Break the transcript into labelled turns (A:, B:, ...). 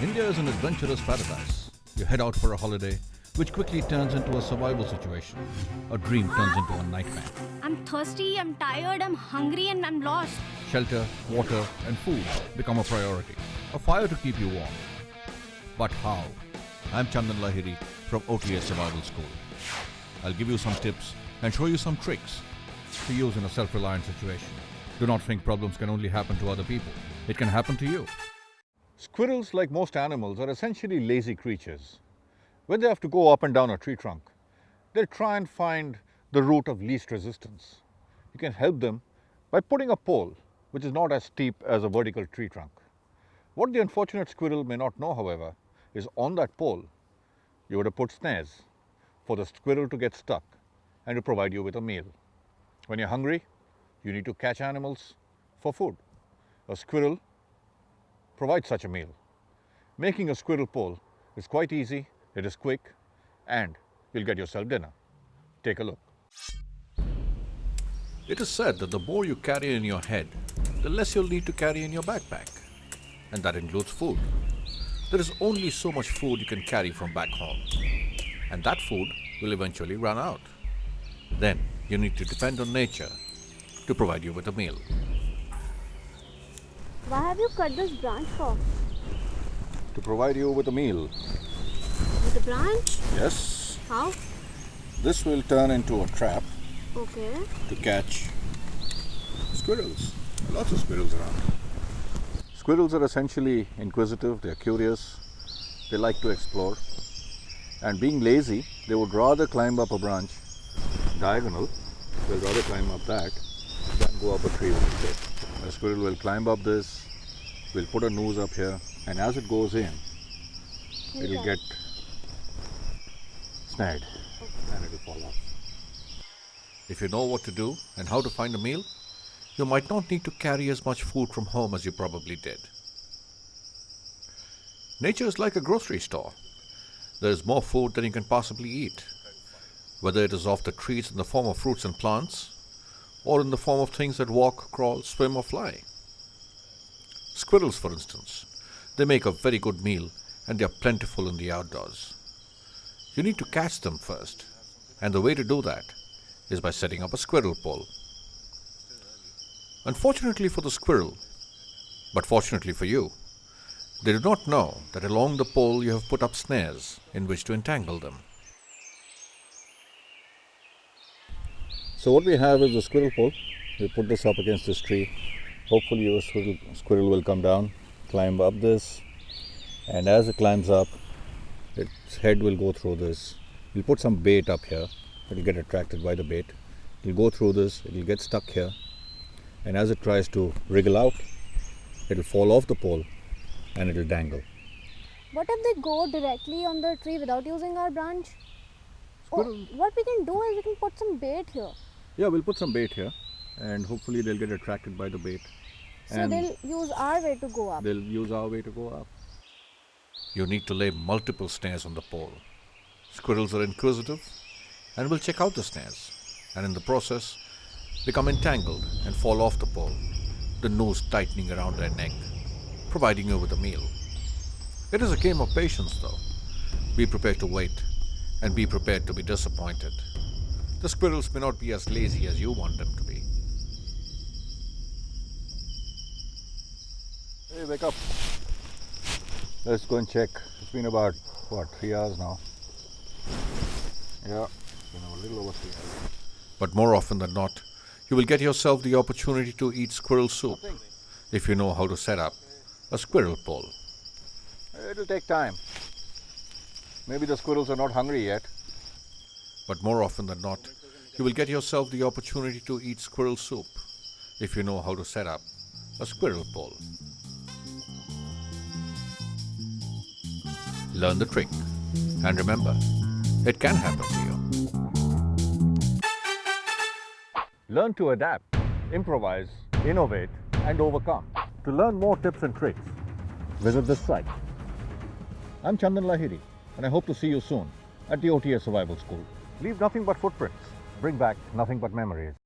A: India is an adventurous paradise. You head out for a holiday, which quickly turns into a survival situation. A dream turns into a nightmare.
B: I'm thirsty, I'm tired, I'm hungry, and I'm lost.
A: Shelter, water, and food become a priority. A fire to keep you warm. But how? I'm Chandan Lahiri from OTS Survival School. I'll give you some tips and show you some tricks to use in a self-reliant situation. Do not think problems can only happen to other people. It can happen to you. Squirrels, like most animals, are essentially lazy creatures. When they have to go up and down a tree trunk, they'll try and find the route of least resistance. You can help them by putting a pole which is not as steep as a vertical tree trunk. What the unfortunate squirrel may not know, however, is on that pole, you would have put snares for the squirrel to get stuck and to provide you with a meal. When you're hungry, you need to catch animals for food. A squirrel provides such a meal. Making a squirrel pole is quite easy, it is quick, and you'll get yourself dinner. Take a look. It is said that the more you carry in your head, the less you'll need to carry in your backpack. And that includes food. There is only so much food you can carry from back home. And that food will eventually run out. Then you need to depend on nature to provide you with a meal.
B: Why have you cut this branch for?
A: To provide you with a meal.
B: With a branch?
A: Yes.
B: How?
A: This will turn into a trap
B: Okay.
A: to catch squirrels. Lots of squirrels around. Squirrels are essentially inquisitive, they're curious, they like to explore. And being lazy, they would rather climb up a branch diagonal, they'll rather climb up that than go up a tree with a stick. A squirrel will climb up this, we'll put a noose up here, and as it goes in, it'll get snared and it'll fall off. If you know what to do and how to find a meal, you might not need to carry as much food from home as you probably did. Nature is like a grocery store. There is more food than you can possibly eat, whether it is off the trees in the form of fruits and plants, or in the form of things that walk, crawl, swim, or fly. Squirrels, for instance, they make a very good meal and they are plentiful in the outdoors. You need to catch them first, and the way to do that is by setting up a squirrel pole. Unfortunately for the squirrel, but fortunately for you, they do not know that along the pole you have put up snares in which to entangle them. So what we have is the squirrel pole. We put this up against this tree. Hopefully your squirrel will come down, climb up this, and as it climbs up, its head will go through this. We'll put some bait up here. It'll get attracted by the bait. It'll go through this, it'll get stuck here, and as it tries to wriggle out, it'll fall off the pole and it'll dangle.
B: What if they go directly on the tree without using our branch?
A: Squirrel.
B: What we can do is we can put some bait here.
A: Yeah, we'll put some bait here, and hopefully they'll get attracted by the bait.
B: So
A: And
B: they'll use our way to go up.
A: they'll use our way to go up. You need to lay multiple snares on the pole. Squirrels are inquisitive and will check out the snares, and in the process become entangled and fall off the pole, the noose tightening around their neck, providing you with a meal. It is a game of patience though. Be prepared to wait and be prepared to be disappointed. The squirrels may not be as lazy as you want them to be. Hey, wake up. Let's go and check. It's been about, 3 hours now? Yeah, it's been a little over 3 hours. But more often than not, you will get yourself the opportunity to eat squirrel soup if you know how to set up a squirrel pole. It'll take time. Maybe the squirrels are not hungry yet. But more often than not, you will get yourself the opportunity to eat squirrel soup if you know how to set up a squirrel pole. Learn the trick, and remember, it can happen to you. Learn to adapt, improvise, innovate, and overcome. To learn more tips and tricks, visit this site. I'm Chandan Lahiri, and I hope to see you soon at the OTS Survival School. Leave nothing but footprints. Bring back nothing but memories.